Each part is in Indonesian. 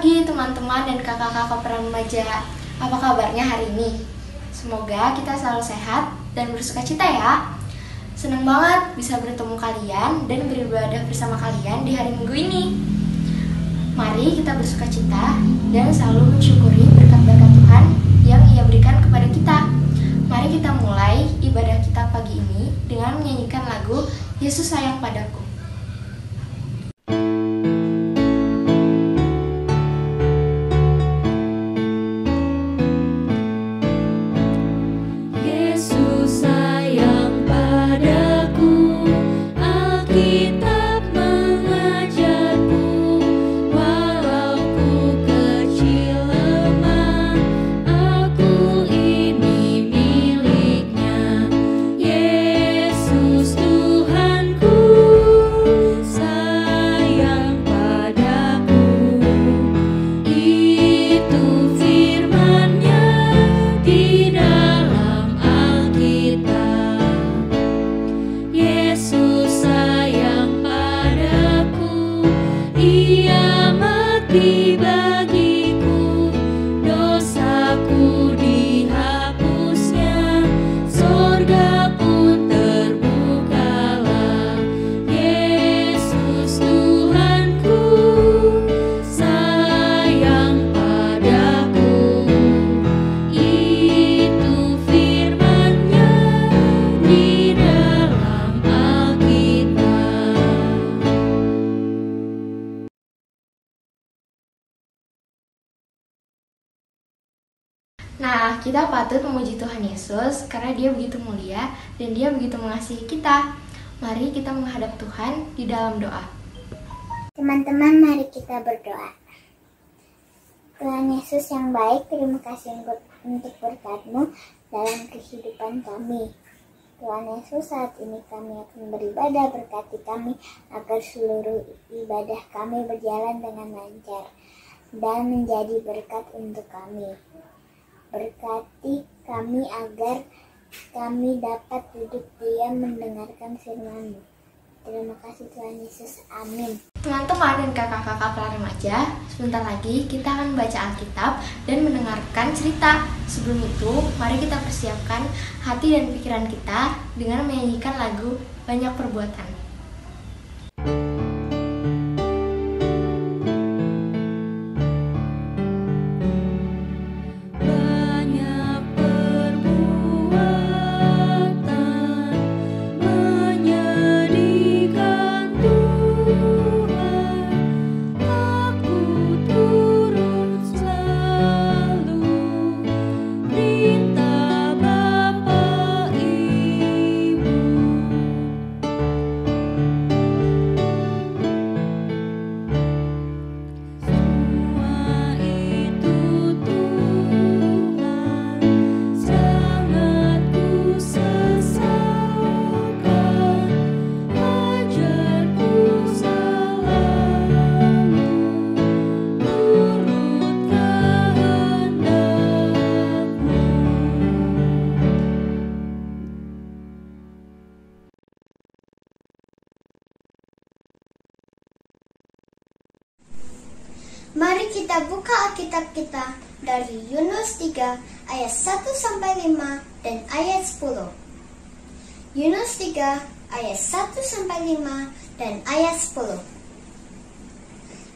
pagi teman-teman dan kakak-kakak remaja. Apa kabarnya hari ini? Semoga kita selalu sehat dan bersukacita ya. Senang banget bisa bertemu kalian dan beribadah bersama kalian di hari Minggu ini. Mari kita bersukacita dan selalu mensyukuri berkat-berkat Tuhan yang Ia berikan kepada kita. Mari kita mulai ibadah kita pagi ini dengan menyanyikan lagu Yesus Sayang Padaku. Nah, kita patut memuji Tuhan Yesus karena Dia begitu mulia dan Dia begitu mengasihi kita. Mari kita menghadap Tuhan di dalam doa. Teman-teman, mari kita berdoa. Tuhan Yesus yang baik, terima kasih untuk berkat-Mu dalam kehidupan kami. Tuhan Yesus, saat ini kami akan beribadah, berkati kami agar seluruh ibadah kami berjalan dengan lancar dan menjadi berkat untuk kami. Berkati kami agar kami dapat duduk diam mendengarkan firman-Mu. Terima kasih Tuhan Yesus. Amin. Teman-teman dan kakak-kakak remaja, sebentar lagi kita akan membaca Alkitab dan mendengarkan cerita. Sebelum itu, mari kita persiapkan hati dan pikiran kita dengan menyanyikan lagu Banyak Perbuatan. Mari kita buka Alkitab kita dari Yunus 3 ayat 1-5 dan ayat 10. Yunus 3 ayat 1-5 dan ayat 10.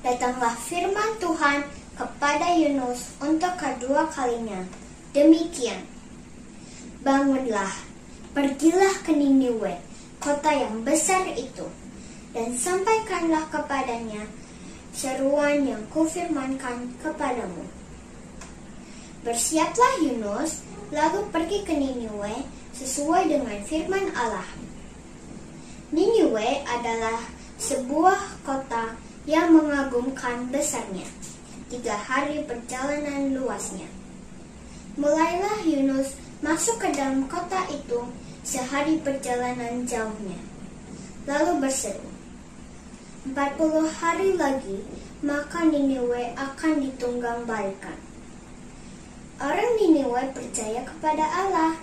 Datanglah firman Tuhan kepada Yunus untuk kedua kalinya. Demikian. Bangunlah, pergilah ke Niniwe, kota yang besar itu, dan sampaikanlah kepadanya seruan yang kufirmankan kepadamu. Bersiaplah Yunus, lalu pergi ke Niniwe sesuai dengan firman Allah. Niniwe adalah sebuah kota yang mengagumkan besarnya, 3 hari perjalanan luasnya. Mulailah Yunus masuk ke dalam kota itu sehari perjalanan jauhnya, lalu berseru, 40 hari lagi, maka Niniwe akan ditunggang balikan. Orang Niniwe percaya kepada Allah,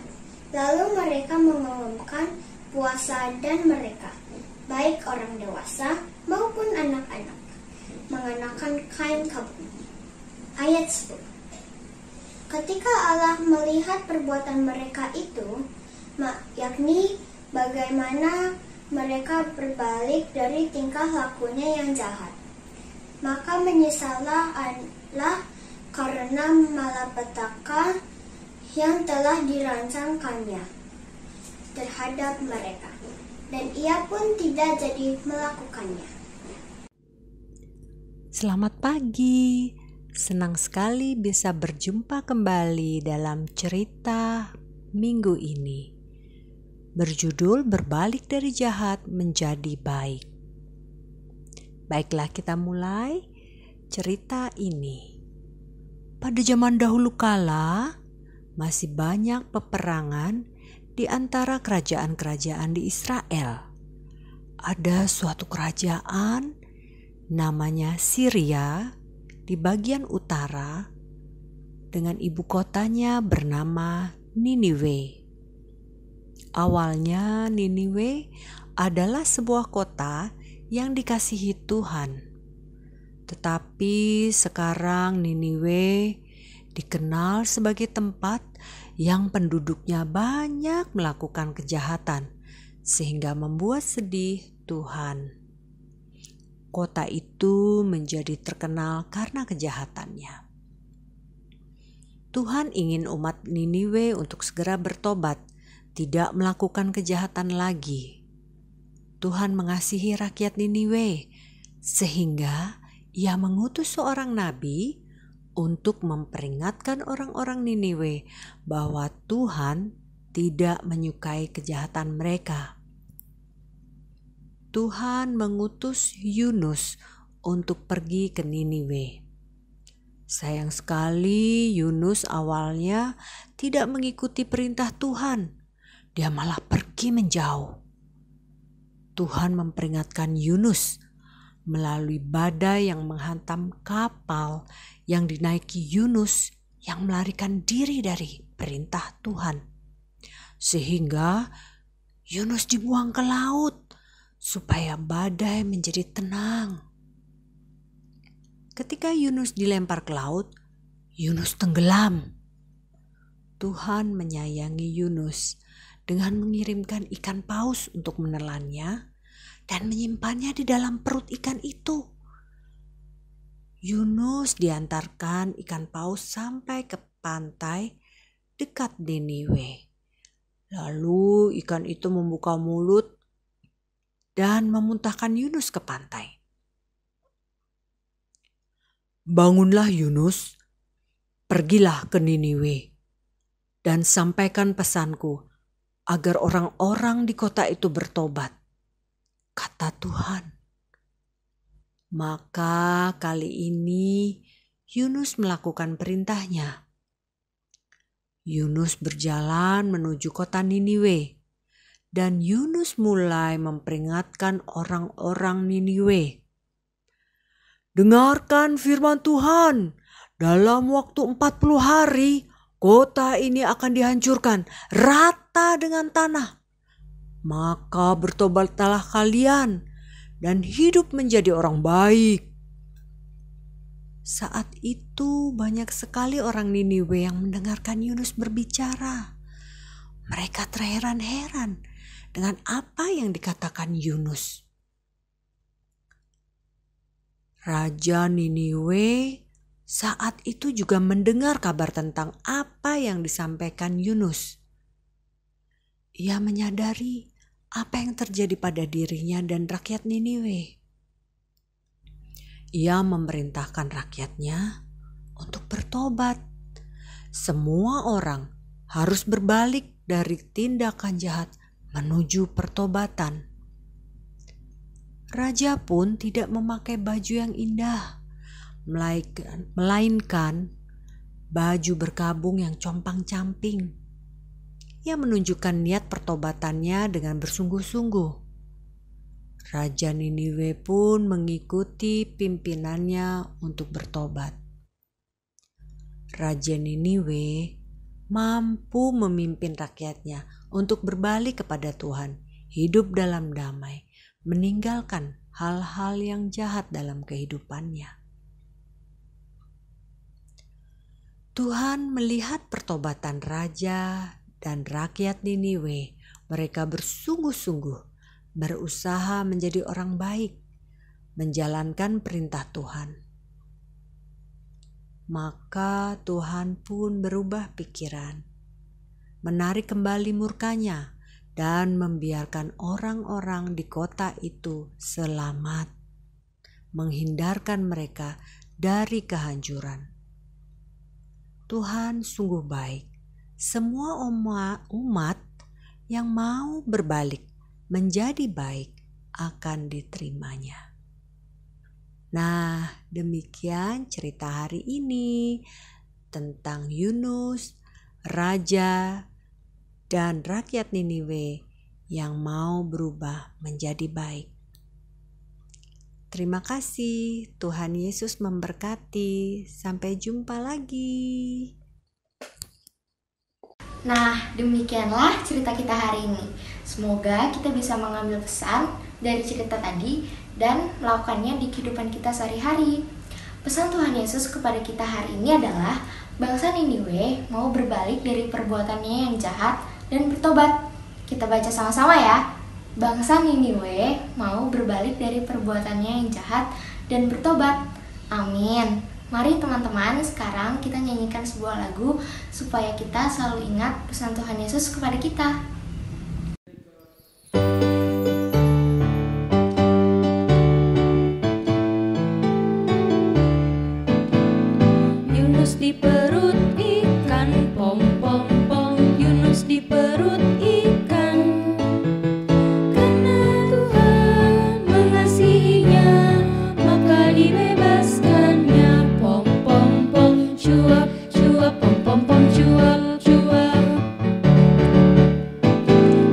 lalu mereka mengumumkan puasa dan mereka, baik orang dewasa maupun anak-anak, mengenakan kain kabung Ayat 10. Ketika Allah melihat perbuatan mereka itu, yakni bagaimana mereka berbalik dari tingkah lakunya yang jahat, maka menyesallah Allah karena malapetaka yang telah dirancangkannya terhadap mereka, dan ia pun tidak jadi melakukannya. Selamat pagi, senang sekali bisa berjumpa kembali dalam cerita minggu ini. Berjudul Berbalik dari Jahat Menjadi Baik. Baiklah, kita mulai cerita ini. Pada zaman dahulu kala, masih banyak peperangan di antara kerajaan-kerajaan di Israel. Ada suatu kerajaan namanya Syria di bagian utara dengan ibu kotanya bernama Niniwe. Awalnya Niniwe adalah sebuah kota yang dikasihi Tuhan. Tetapi sekarang Niniwe dikenal sebagai tempat yang penduduknya banyak melakukan kejahatan sehingga membuat sedih Tuhan. Kota itu menjadi terkenal karena kejahatannya. Tuhan ingin umat Niniwe untuk segera bertobat, tidak melakukan kejahatan lagi. Tuhan mengasihi rakyat Niniwe, sehingga Ia mengutus seorang nabi untuk memperingatkan orang-orang Niniwe bahwa Tuhan tidak menyukai kejahatan mereka. Tuhan mengutus Yunus untuk pergi ke Niniwe. Sayang sekali Yunus awalnya tidak mengikuti perintah Tuhan. Dia malah pergi menjauh. Tuhan memperingatkan Yunus melalui badai yang menghantam kapal yang dinaiki Yunus yang melarikan diri dari perintah Tuhan. Sehingga Yunus dibuang ke laut supaya badai menjadi tenang. Ketika Yunus dilempar ke laut, Yunus tenggelam. Tuhan menyayangi Yunus dengan mengirimkan ikan paus untuk menelannya dan menyimpannya di dalam perut ikan itu. Yunus diantarkan ikan paus sampai ke pantai dekat Niniwe. Lalu ikan itu membuka mulut dan memuntahkan Yunus ke pantai. Bangunlah Yunus, pergilah ke Niniwe dan sampaikan pesanku agar orang-orang di kota itu bertobat, kata Tuhan. Maka kali ini Yunus melakukan perintahnya. Yunus berjalan menuju kota Niniwe, dan Yunus mulai memperingatkan orang-orang Niniwe. Dengarkan firman Tuhan, dalam waktu 40 hari kota ini akan dihancurkan rata dengan tanah. Maka bertobatlah kalian dan hidup menjadi orang baik. Saat itu banyak sekali orang Niniwe yang mendengarkan Yunus berbicara. Mereka terheran-heran dengan apa yang dikatakan Yunus. Raja Niniwe saat itu juga mendengar kabar tentang apa yang disampaikan Yunus. Ia menyadari apa yang terjadi pada dirinya dan rakyat Niniwe. Ia memerintahkan rakyatnya untuk bertobat. Semua orang harus berbalik dari tindakan jahat menuju pertobatan. Raja pun tidak memakai baju yang indah, melainkan baju berkabung yang compang-camping. Ia menunjukkan niat pertobatannya dengan bersungguh-sungguh. Raja Niniwe pun mengikuti pimpinannya untuk bertobat. Raja Niniwe mampu memimpin rakyatnya untuk berbalik kepada Tuhan, hidup dalam damai, meninggalkan hal-hal yang jahat dalam kehidupannya. Tuhan melihat pertobatan raja dan rakyat Niniwe. Mereka bersungguh-sungguh berusaha menjadi orang baik, menjalankan perintah Tuhan. Maka Tuhan pun berubah pikiran, menarik kembali murkanya dan membiarkan orang-orang di kota itu selamat, menghindarkan mereka dari kehancuran. Tuhan sungguh baik. Semua umat yang mau berbalik menjadi baik akan diterimanya. Nah, demikian cerita hari ini tentang Yunus, raja, dan rakyat Niniwe yang mau berubah menjadi baik. Terima kasih, Tuhan Yesus memberkati. Sampai jumpa lagi. Nah, demikianlah cerita kita hari ini. Semoga kita bisa mengambil pesan dari cerita tadi dan melakukannya di kehidupan kita sehari-hari. Pesan Tuhan Yesus kepada kita hari ini adalah bangsa Niniwe mau berbalik dari perbuatannya yang jahat dan bertobat. Kita baca sama-sama ya. Bangsa Niniwe mau berbalik dari perbuatannya yang jahat dan bertobat. Amin. Mari teman-teman, sekarang kita nyanyikan sebuah lagu supaya kita selalu ingat pesan Tuhan Yesus kepada kita. Yunus di perut ikan, pom pom pom. Yunus di perut ikan. Karena Tuhan mengasihinya, maka dibebaskannya. Pom pom pom, cuap cuap, pom pom pom, cuap cuap.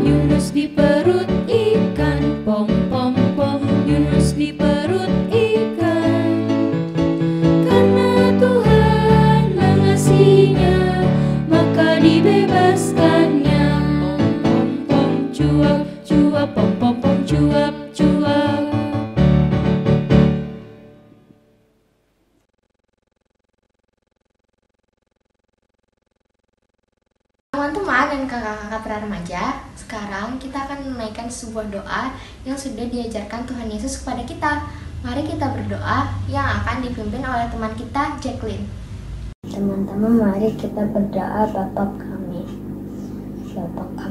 Yunus di perut ikan, pom pom pom. Yunus di perut ikan. Karena Tuhan mengasihinya, maka dibebaskannya. Pom pom pom, cuap cuap, pom pom pom, cuap cuap. Teman-teman dan kakak-kakak para remaja, sekarang kita akan menaikkan sebuah doa yang sudah diajarkan Tuhan Yesus kepada kita. Mari kita berdoa yang akan dipimpin oleh teman kita, Jacqueline. Teman-teman, mari kita berdoa. Bapa kami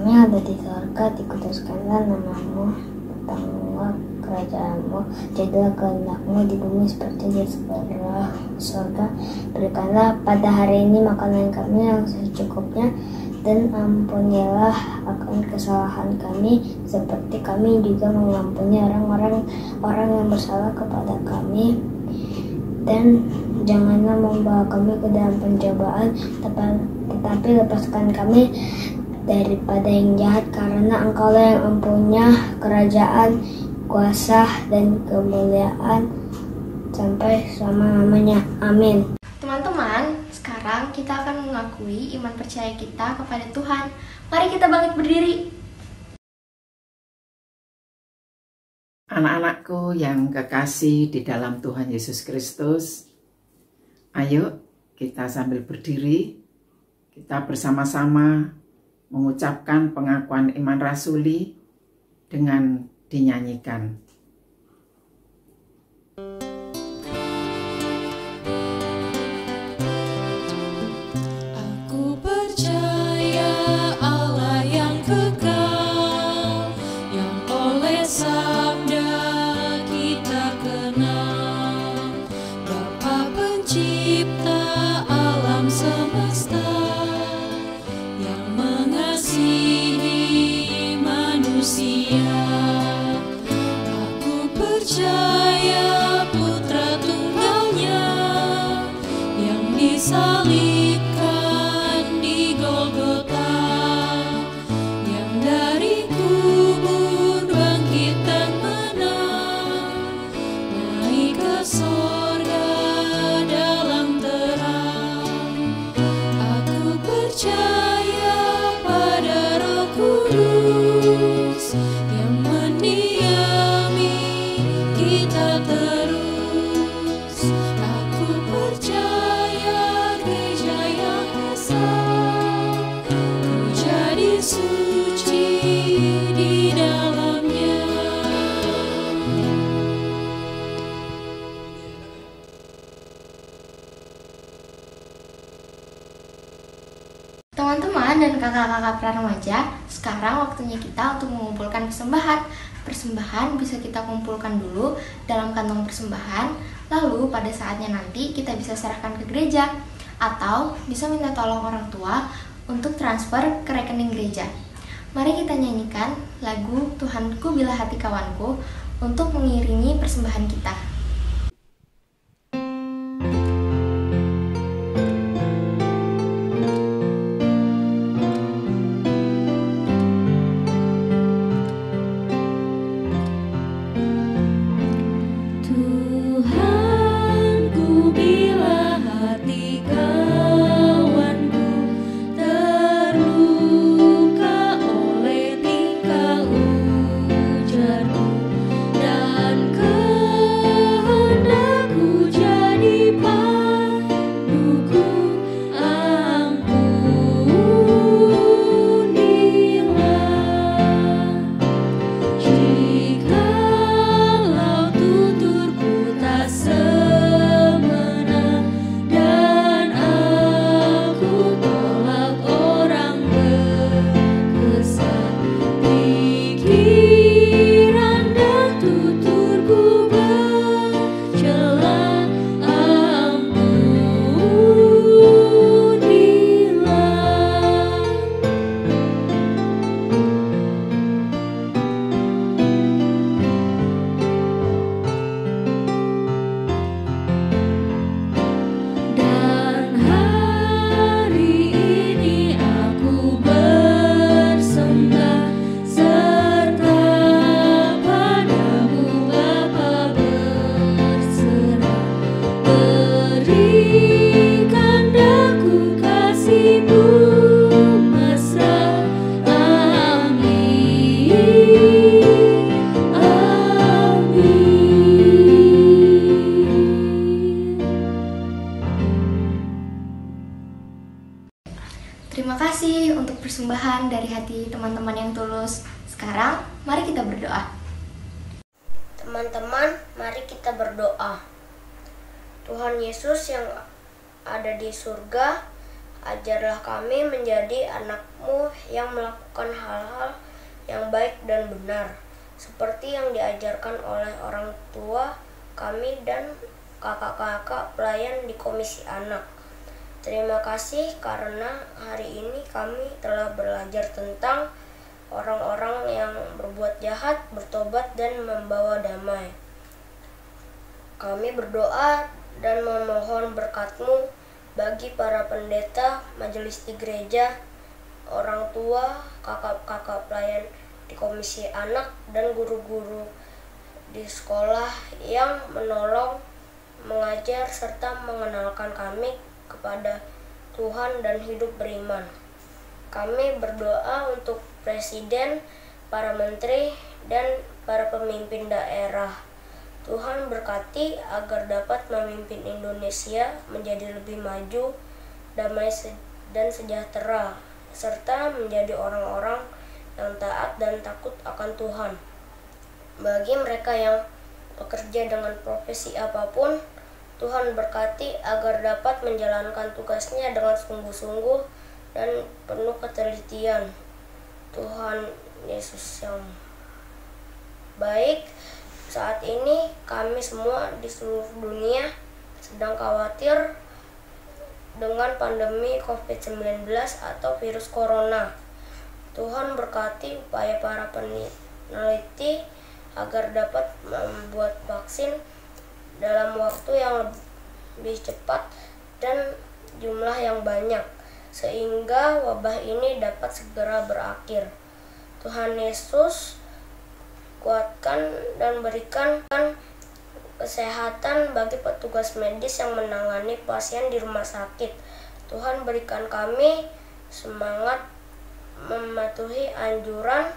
yang ada di sorga, dikuduskanlah namamu, datanglah kerajaanmu, jadilah kehendakmu di bumi seperti di sorga. Berikanlah pada hari ini makanan kami yang secukupnya, dan ampunilah akan kesalahan kami seperti kami juga mengampuni orang yang bersalah kepada kami, dan janganlah membawa kami ke dalam pencobaan, tetapi lepaskan kami daripada yang jahat, karena Engkaulah yang mempunyai kerajaan, kuasa, dan kemuliaan sampai selama-lamanya. Amin. Teman-teman, sekarang kita akan mengakui iman percaya kita kepada Tuhan. Mari kita bangkit berdiri. Anak-anakku yang kekasih di dalam Tuhan Yesus Kristus, ayo kita sambil berdiri, kita bersama-sama mengucapkan pengakuan iman rasuli dengan dinyanyikan. Aku percaya Allah yang kekal, yang oleh sabda kita kenal, Bapa pencipta alam semesta, yang mengasihi manusia. Aku percaya Putra Tunggalnya yang disalibkan di Golgota, yang dari kubur bangkit dan menang, naik ke sorga dalam terang. Aku percaya pada Roh Kudus yang mendiami kita terus. Aku percaya kakak-kakak praremaja, sekarang waktunya kita untuk mengumpulkan persembahan. Persembahan bisa kita kumpulkan dulu dalam kantong persembahan, lalu pada saatnya nanti kita bisa serahkan ke gereja, atau bisa minta tolong orang tua untuk transfer ke rekening gereja. Mari kita nyanyikan lagu Tuhanku Bila Hati Kawanku untuk mengiringi persembahan kita. Tuhanku, bila hati kawanku terluka oleh tingkah ujarmu, dan kehendakku jadi panduku, ampunilah. Jikalau tuturku tak semena dan aku tolak orang berkesan, pikiran dan tuturku bercela, ampunilah. Dan hari ini aku bersembah serta padamu Bapa berserah, berikan daku kasih-Mu mesra, amin, amin. Terima kasih untuk persembahan dari hati teman-teman yang tulus. Sekarang, mari kita berdoa. Teman-teman, mari kita berdoa. Tuhan Yesus yang ada di surga, ajarlah kami menjadi anak-Mu yang melakukan hal-hal yang baik dan benar, seperti yang diajarkan oleh orang tua kami dan kakak-kakak pelayan di Komisi Anak. Terima kasih karena hari ini kami telah belajar tentang orang-orang yang berbuat jahat, bertobat, dan membawa damai. Kami berdoa dan memohon berkat-Mu bagi para pendeta, majelis di gereja, orang tua, kakak-kakak pelayan di Komisi Anak, dan guru-guru di sekolah yang menolong, mengajar, serta mengenalkan kami kepada Tuhan dan hidup beriman. Kami berdoa untuk presiden, para menteri, dan para pemimpin daerah. Tuhan berkati agar dapat memimpin Indonesia menjadi lebih maju, damai dan sejahtera, serta menjadi orang-orang yang taat dan takut akan Tuhan. Bagi mereka yang bekerja dengan profesi apapun, Tuhan berkati agar dapat menjalankan tugasnya dengan sungguh-sungguh dan penuh ketelitian. Tuhan Yesus yang baik, saat ini kami semua di seluruh dunia sedang khawatir dengan pandemi COVID-19 atau virus corona. Tuhan berkati upaya para peneliti agar dapat membuat vaksin dalam waktu yang lebih cepat dan jumlah yang banyak, sehingga wabah ini dapat segera berakhir. Tuhan Yesus kuatkan dan berikan kesehatan bagi petugas medis yang menangani pasien di rumah sakit. Tuhan berikan kami semangat mematuhi anjuran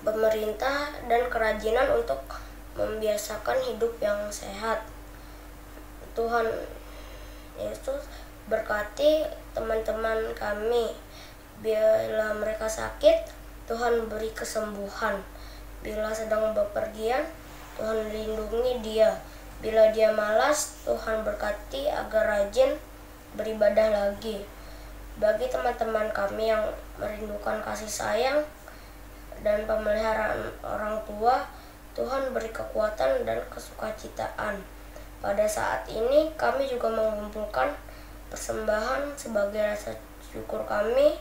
pemerintah dan kerajinan untuk membiasakan hidup yang sehat. Tuhan Yesus berkati teman-teman kami. Bila mereka sakit, Tuhan beri kesembuhan. Bila sedang bepergian, Tuhan lindungi dia. Bila dia malas, Tuhan berkati agar rajin beribadah lagi. Bagi teman-teman kami yang merindukan kasih sayang dan pemeliharaan orang tua, Tuhan beri kekuatan dan kesukacitaan. Pada saat ini kami juga mengumpulkan persembahan sebagai rasa syukur kami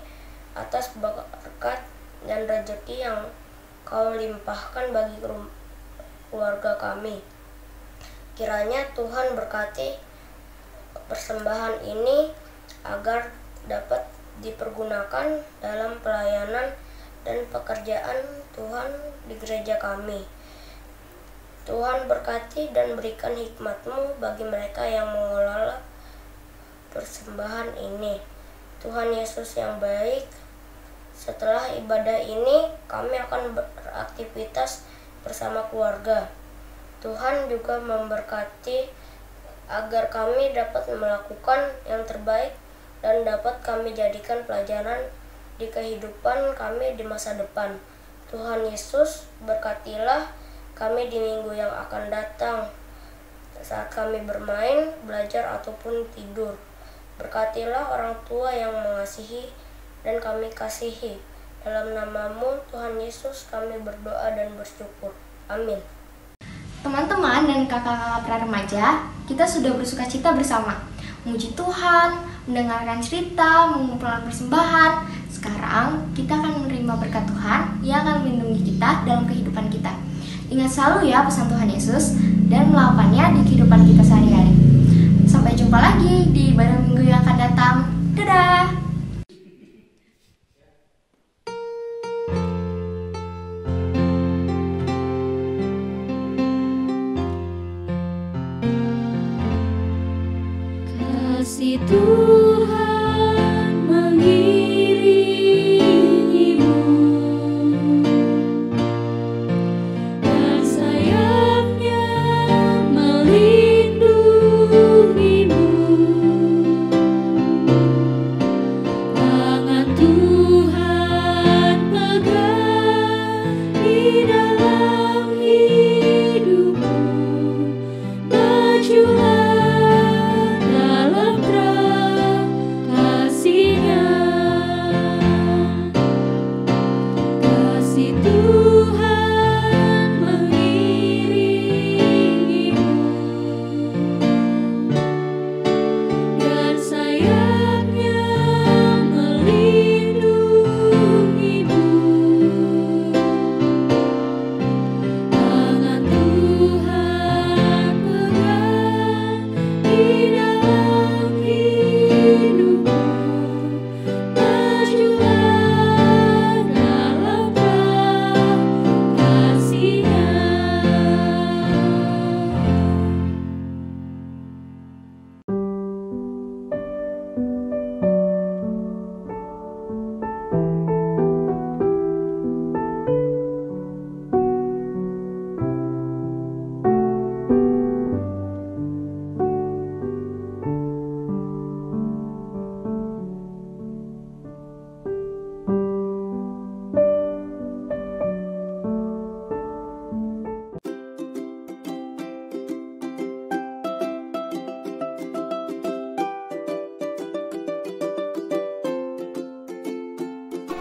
atas berkat dan rezeki yang Kau limpahkan bagi keluarga kami. Kiranya Tuhan berkati persembahan ini agar dapat dipergunakan dalam pelayanan dan pekerjaan Tuhan di gereja kami. Tuhan berkati dan berikan hikmat-Mu bagi mereka yang mengelola persembahan ini. Tuhan Yesus yang baik, setelah ibadah ini kami akan beraktivitas bersama keluarga. Tuhan juga memberkati agar kami dapat melakukan yang terbaik dan dapat kami jadikan pelajaran di kehidupan kami di masa depan. Tuhan Yesus, berkatilah kami di minggu yang akan datang saat kami bermain, belajar, ataupun tidur. Berkatilah orang tua yang mengasihi dan kami kasihi. Dalam nama-Mu, Tuhan Yesus, kami berdoa dan bersyukur. Amin. Teman-teman dan kakak-kakak pra-remaja, kita sudah bersukacita bersama, memuji Tuhan, mendengarkan cerita, mengumpulkan persembahan. Sekarang kita akan menerima berkat Tuhan yang akan melindungi kita dalam kehidupan kita. Ingat selalu ya pesan Tuhan Yesus dan melakukannya di kehidupan kita sehari-hari. Sampai jumpa lagi di ibadah minggu yang akan datang. Dadah! Kasih Tuhan mengiringimu dan sayapnya melindungimu. Tangan Tuhan pegang di dalam hidupmu. Majulah dalam terang kasih-Nya. Kasih Tuhan mengiringimu dan sayapnya melindungimu. Tangan Tuhan pegang di dalam hidupmu. Majulah dalam terang kasih-Nya.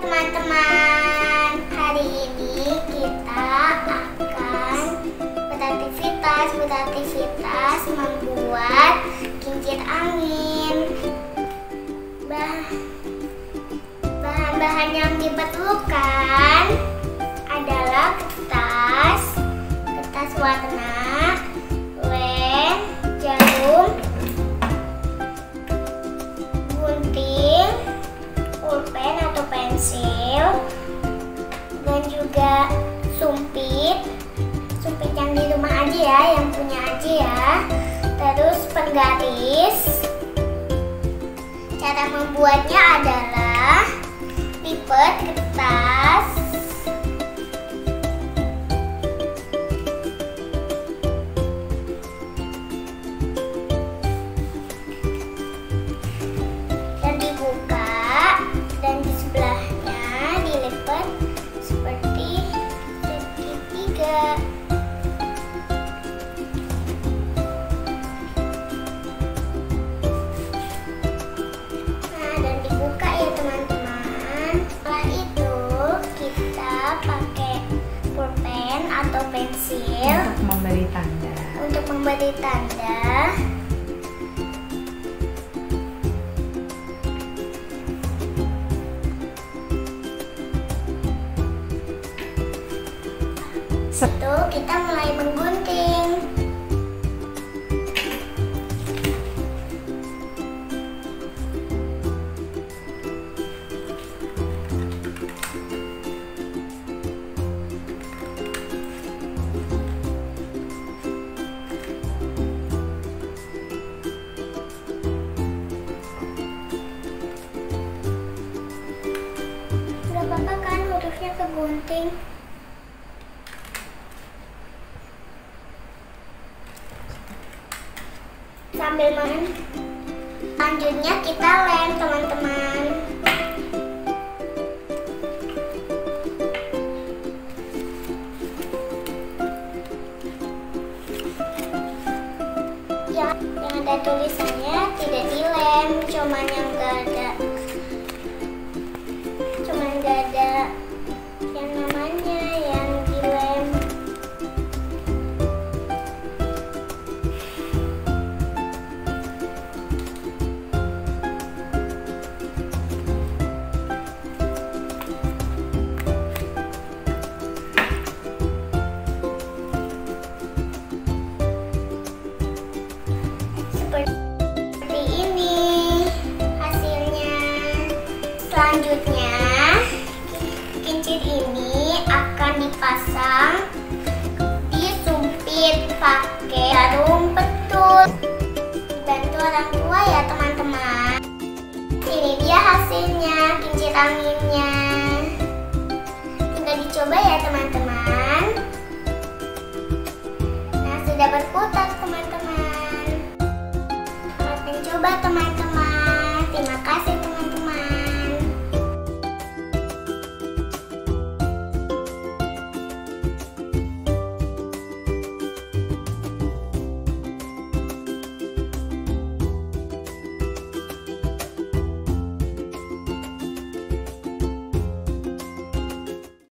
Teman-teman, hari ini kita akan beraktivitas membuat kincir angin. Bahan-bahan yang diperlukan adalah kertas warna, lem, jarum, gunting, pulpen atau pensil, dan juga sumpit yang di rumah aja ya, yang punya aja ya. Terus penggaris. Cara membuatnya adalah lipat kertas, dan dibuka, dan di sebelahnya dilipat seperti segitiga. Nah, dan dibuka atau pensil untuk memberi tanda. Itu kita mulai menggunting. Gak apa-apa kan hurufnya kegunting? Sambil main, selanjutnya kita lem, teman-teman. Yang ada tulisannya tidak dilem, cuman gak ada yang namanya yang dilem. Seperti ini hasilnya. Selanjutnya kincir ini akan dipasang, disumpit pakai jarum petul. Bantu orang tua ya teman-teman. Ini dia hasilnya, kincir anginnya. Tinggal dicoba ya teman-teman. Nah, sudah berputar teman-teman. Selamat mencoba teman-teman.